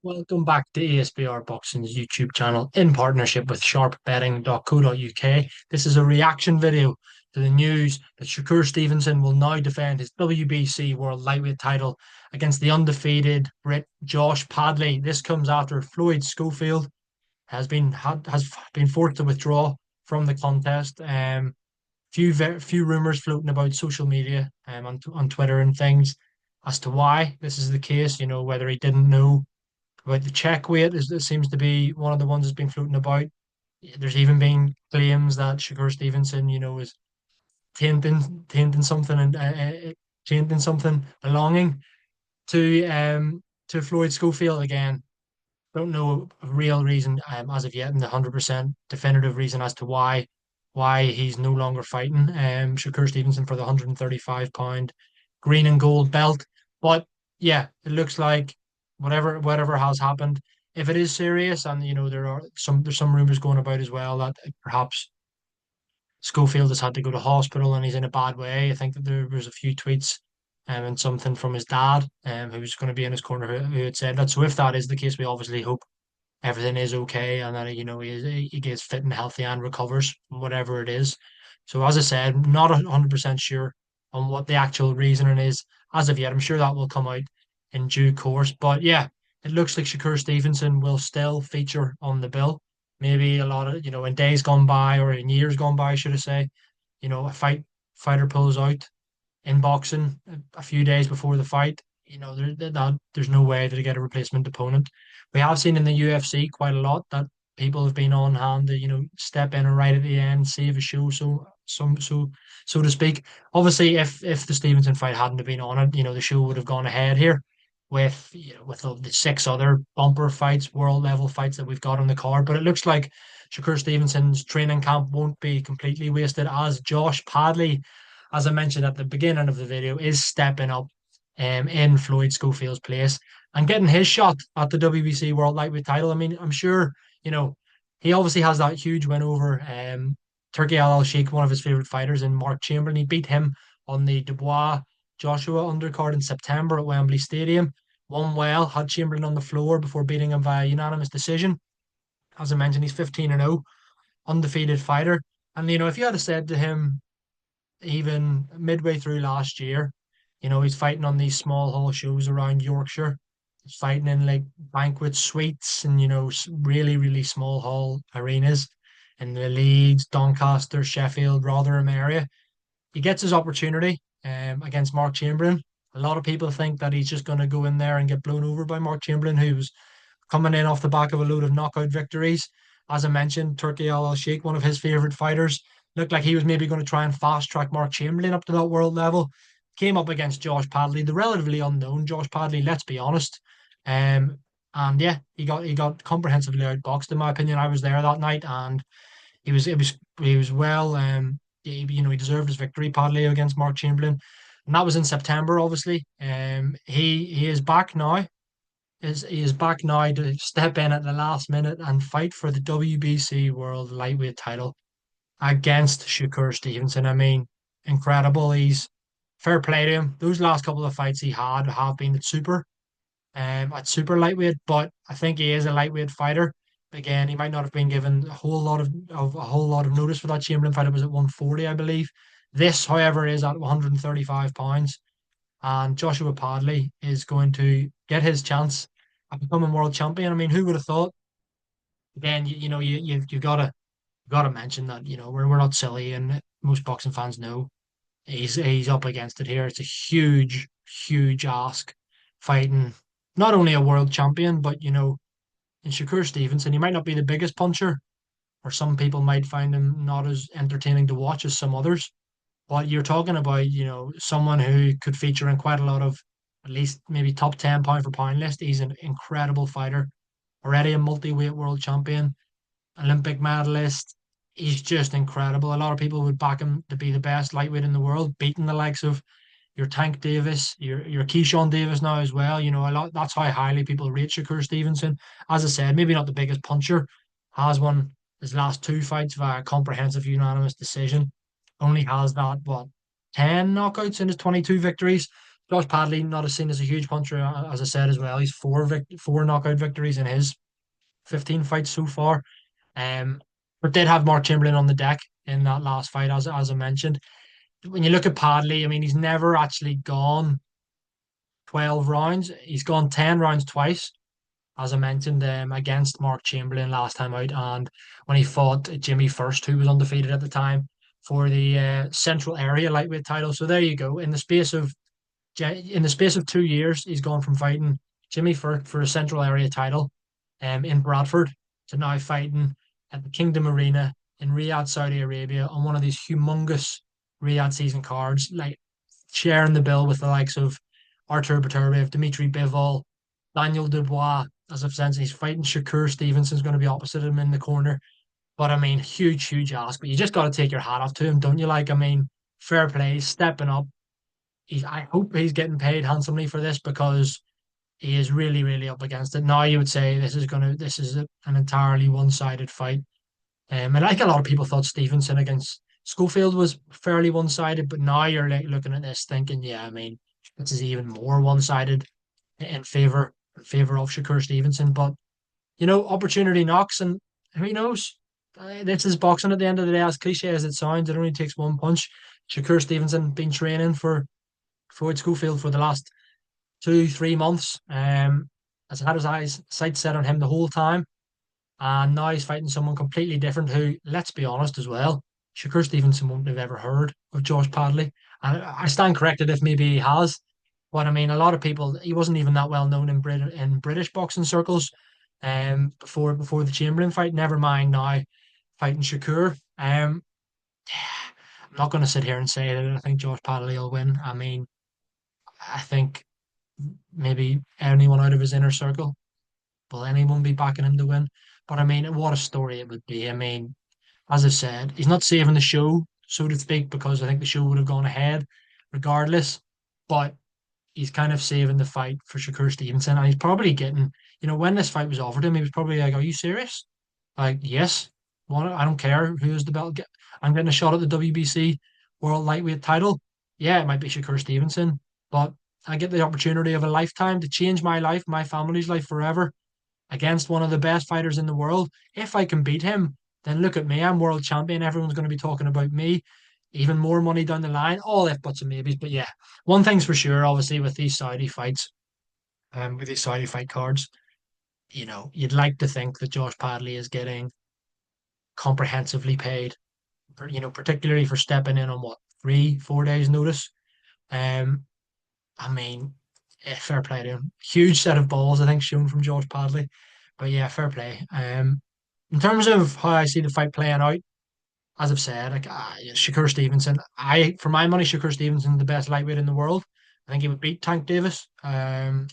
Welcome back to ESBR Boxing's YouTube channel in partnership with sharpbetting.co.uk. This is a reaction video to the news that Shakur Stevenson will now defend his WBC World Lightweight title against the undefeated Brit Josh Padley. This comes after Floyd Schofield has been forced to withdraw from the contest. Few rumors floating about social media on Twitter and things as to why this is the case. Whether he didn't know about the check weight it seems to be one of the ones that's been floating about. There's even been claims that Shakur Stevenson, is tainting something and tainting something belonging to Floyd Schofield again. Don't know a real reason as of yet, and the 100% definitive reason as to why he's no longer fighting Shakur Stevenson for the 135-pound green and gold belt. But yeah, it looks like whatever has happened, if it is serious, and there's some rumors going about as well that perhaps Schofield has had to go to hospital and he's in a bad way. I think that there was a few tweets and something from his dad who was going to be in his corner who had said that. So if that is the case, we obviously hope everything is okay and that he gets fit and healthy and recovers from whatever it is. So as I said, not 100% sure on what the actual reasoning is as of yet. I'm sure that will come out in due course. But yeah, it looks like Shakur Stevenson will still feature on the bill. Maybe a lot of in days gone by or in years gone by, should I say, a fighter pulls out in boxing a few days before the fight, there's no way to get a replacement opponent. We have seen in the UFC quite a lot that people have been on hand to, step in and right at the end, save a show, so to speak. Obviously, if the Stevenson fight hadn't have been on it, the show would have gone ahead here with with the six other bumper fights, world level fights that we've got on the card. But it looks like Shakur Stevenson's training camp won't be completely wasted as Josh Padley, as I mentioned at the beginning of the video, is stepping up in Floyd Schofield's place and getting his shot at the WBC World Lightweight title. I mean, I'm sure, he obviously has that huge win over Turkey Al Sheikh, one of his favorite fighters, in Mark Chamberlain. He beat him on the Dubois Joshua undercard in September at Wembley Stadium. Won well, had Chamberlain on the floor before beating him via unanimous decision. As I mentioned, he's 15-0, undefeated fighter. And, if you had said to him, even midway through last year, he's fighting on these small hall shows around Yorkshire. He's fighting in like banquet suites and, really, really small hall arenas in the Leeds, Doncaster, Sheffield, Rotherham area. He gets his opportunity against Mark Chamberlain. A lot of people think that he's just going to go in there and get blown over by Mark Chamberlain, who was coming in off the back of a load of knockout victories. As I mentioned, Turkey Al Sheikh, one of his favorite fighters, looked like he was maybe going to try and fast track Mark Chamberlain up to that world level. Came up against Josh Padley, the relatively unknown Josh Padley, let's be honest. Um, and yeah, he got comprehensively outboxed in my opinion. I was there that night, and he was well. He deserved his victory, Padley, against Mark Chamberlain, and that was in September. Obviously, he is back now. He is back now to step in at the last minute and fight for the WBC World Lightweight title against Shakur Stevenson. I mean, incredible. He's fair play to him. Those last couple of fights he had have been at super lightweight, but I think he is a lightweight fighter. Again, he might not have been given a whole lot of notice for that Chamberlain fight. It was at 140, I believe. This, however, is at 135 pounds, and Joshua Padley is going to get his chance at becoming world champion. I mean, who would have thought? Again, you gotta mention that we're not silly, and most boxing fans know he's up against it here. It's a huge ask fighting not only a world champion, but in Shakur Stevenson, he might not be the biggest puncher, or some people might find him not as entertaining to watch as some others. But you're talking about, someone who could feature in quite a lot of at least maybe top 10 pound for pound list. He's an incredible fighter, already a multi-weight world champion, Olympic medalist. He's just incredible. A lot of people would back him to be the best lightweight in the world, beating the likes of your Tank Davis, your Keyshawn Davis now as well. A lot. That's how highly people rate Shakur Stevenson. As I said, maybe not the biggest puncher. Has won his last two fights via comprehensive unanimous decision. Only has that 10 knockouts in his 22 victories. Josh Padley not as seen as a huge puncher, as I said as well. He's four knockout victories in his 15 fights so far. Um, but did have Mark Chamberlain on the deck in that last fight, as I mentioned. When you look at Padley, I mean, he's never actually gone 12 rounds. He's gone 10 rounds twice, as I mentioned, against Mark Chamberlain last time out, and when he fought Jimmy First, who was undefeated at the time, for the Central Area lightweight title. So there you go. In the space of 2 years, he's gone from fighting Jimmy for a Central Area title, in Bradford, to now fighting at the Kingdom Arena in Riyadh, Saudi Arabia, on one of these humongous Riyadh season cards, like sharing the bill with the likes of Artur Beterbiev, Dmitry Bivol, Daniel Dubois. As I've said, he's fighting Shakur Stevenson's going to be opposite him in the corner. But I mean, huge, huge ask. But you just got to take your hat off to him, don't you? Like, I mean, fair play, stepping up. I hope he's getting paid handsomely for this, because he is really, really up against it. Now you would say this is an entirely one-sided fight. And like a lot of people thought Stevenson against Schofield was fairly one-sided, but now you're like looking at this thinking, yeah, I mean, this is even more one-sided in favor of Shakur Stevenson. But opportunity knocks, and who knows? This is boxing at the end of the day. As cliche as it sounds, it only takes one punch. Shakur Stevenson been training for Floyd Schofield for the last 2, 3 months. Has had his sights set on him the whole time, and now he's fighting someone completely different. Who, let's be honest, as well, Shakur Stevenson won't have ever heard of Josh Padley, and I stand corrected if maybe he has. But I mean, a lot of people, he wasn't even that well known in British boxing circles, before the Chamberlain fight. Never mind now fighting Shakur. I'm not going to sit here and say that I think Josh Padley will win. I mean, I think maybe anyone out of his inner circle, will anyone be backing him to win? But I mean, what a story it would be. I mean, as I said, he's not saving the show, so to speak, because I think the show would have gone ahead regardless. But he's kind of saving the fight for Shakur Stevenson, and he's probably getting, when this fight was offered him, he was probably like, "Are you serious?" Like, yes, I don't care who is the belt. I'm getting a shot at the WBC World Lightweight title. Yeah, it might be Shakur Stevenson, but I get the opportunity of a lifetime to change my life, my family's life forever, against one of the best fighters in the world. If I can beat him, then look at me. I'm world champion. Everyone's going to be talking about me. Even more money down the line. All if buts and maybes. But yeah, one thing's for sure, obviously, with these Saudi fights, with these Saudi fight cards, you'd like to think that Josh Padley is getting comprehensively paid, particularly for stepping in on what, 3, 4 days notice. Um, I mean, fair play to him. Huge set of balls, I think, shown from Josh Padley. But yeah, fair play. In terms of how I see the fight playing out, as I've said, like, yeah, Shakur Stevenson. For my money, Shakur Stevenson the best lightweight in the world. I think he would beat Tank Davis. I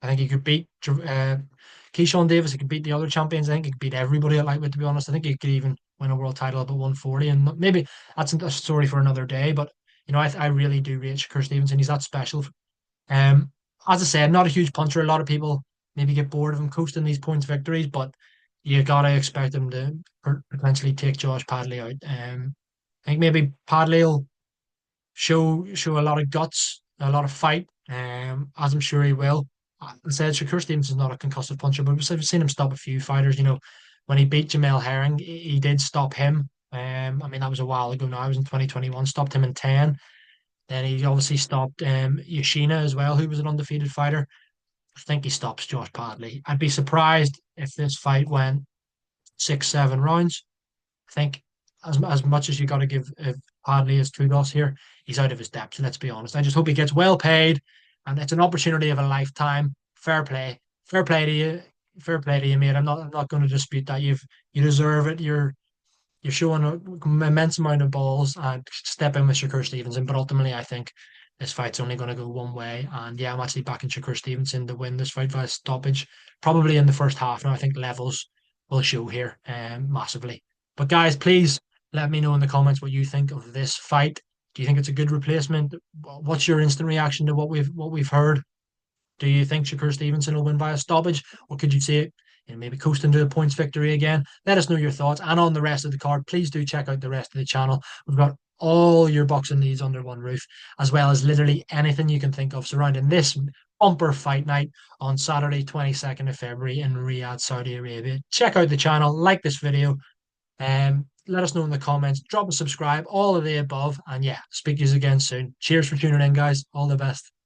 think he could beat Keyshawn Davis. He could beat the other champions. I think he could beat everybody at lightweight. To be honest, I think he could even win a world title up at 140. And maybe that's a story for another day. But I really do rate Shakur Stevenson. He's that special. Um, as I said, not a huge puncher. A lot of people maybe get bored of him coasting these points victories, but you gotta expect him to potentially take Josh Padley out. I think maybe Padley will show a lot of guts, a lot of fight, as I'm sure he will. I said Shakur Stevenson's not a concussive puncher, but we've seen him stop a few fighters. When he beat Jamel Herring, he did stop him. I mean, that was a while ago now. It was in 2021. Stopped him in 10. Then he obviously stopped Yoshina as well, who was an undefeated fighter. I think he stops Josh Padley. I'd be surprised if this fight went 6, 7 rounds. I think as much as you got to give Padley his kudos here, he's out of his depth. Let's be honest. I just hope he gets well paid, and it's an opportunity of a lifetime. Fair play to you, fair play to you, mate. I'm not going to dispute that. You deserve it. You're showing an immense amount of balls and step in with Shakur Stevenson. But ultimately, I think this fight's only going to go one way. And yeah, I'm actually backing Shakur Stevenson to win this fight via stoppage, probably in the first half. Now, I think levels will show here massively. But guys, please let me know in the comments what you think of this fight. Do you think it's a good replacement? What's your instant reaction to what we've heard? Do you think Shakur Stevenson will win via stoppage, or could you see it, maybe coasting to a points victory again? Let us know your thoughts. And on the rest of the card, please do check out the rest of the channel. We've got all your boxing needs under one roof, as well as literally anything you can think of surrounding this bumper fight night on Saturday, 22nd of February in Riyadh, Saudi Arabia. Check out the channel, like this video, let us know in the comments, drop a subscribe, all of the above, and yeah, speak to you again soon. Cheers for tuning in, guys. All the best.